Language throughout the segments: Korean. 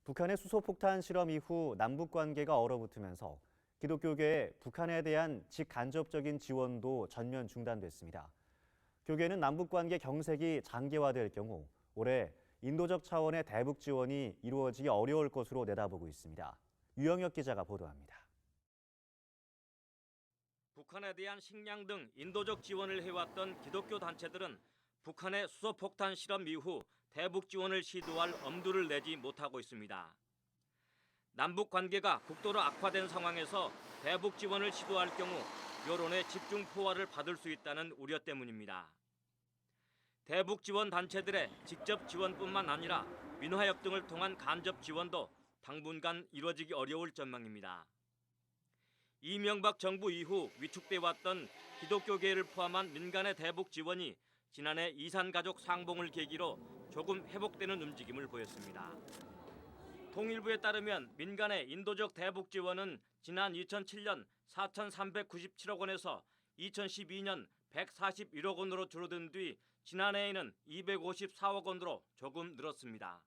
북한의 수소폭탄 실험 이후 남북 관계가 얼어붙으면서 기독교계의 북한에 대한 직간접적인 지원도 전면 중단됐습니다. 교계는 남북 관계 경색이 장기화될 경우 올해 인도적 차원의 대북 지원이 이루어지기 어려울 것으로 내다보고 있습니다. 유영혁 기자가 보도합니다. 북한에 대한 식량 등 인도적 지원을 해왔던 기독교 단체들은 북한의 수소폭탄 실험 이후 대북 지원을 시도할 엄두를 내지 못하고 있습니다. 남북 관계가 극도로 악화된 상황에서 대북 지원을 시도할 경우 여론의 집중 포화를 받을 수 있다는 우려 때문입니다. 대북 지원 단체들의 직접 지원뿐만 아니라 민화협 등을 통한 간접 지원도 당분간 이루어지기 어려울 전망입니다. 이명박 정부 이후 위축돼 왔던 기독교계를 포함한 민간의 대북 지원이 지난해 이산가족 상봉을 계기로 조금 회복되는 움직임을 보였습니다. 통일부에 따르면 민간의 인도적 대북 지원은 지난 2007년 4,397억 원에서 2012년 141억 원으로 줄어든 뒤 지난해에는 254억 원으로 조금 늘었습니다.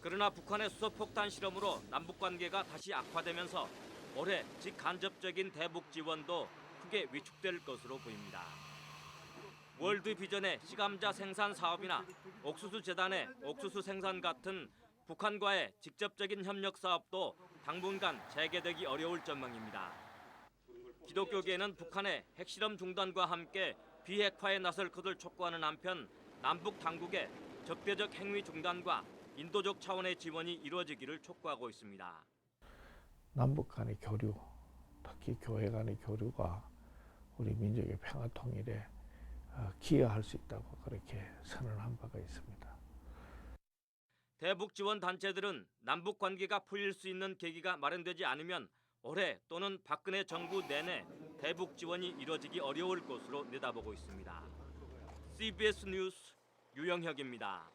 그러나 북한의 수소폭탄 실험으로 남북 관계가 다시 악화되면서 올해 직간접적인 대북 지원도 크게 위축될 것으로 보입니다. 월드비전의 시감자 생산 사업이나 옥수수 재단의 옥수수 생산 같은 북한과의 직접적인 협력 사업도 당분간 재개되기 어려울 전망입니다. 기독교계는 북한의 핵실험 중단과 함께 비핵화에 나설 것을 촉구하는 한편 남북 당국의 적대적 행위 중단과 인도적 차원의 지원이 이루어지기를 촉구하고 있습니다. 남북 간의 교류, 특히 교회 간의 교류가 우리 민족의 평화 통일에 기여할 수 있다고 그렇게 선언한 바가 있습니다. 대북 지원 단체들은 남북 관계가 풀릴 수 있는 계기가 마련되지 않으면 올해 또는 박근혜 정부 내내 대북 지원이 이루어지기 어려울 것으로 내다보고 있습니다. CBS 뉴스 유영혁입니다.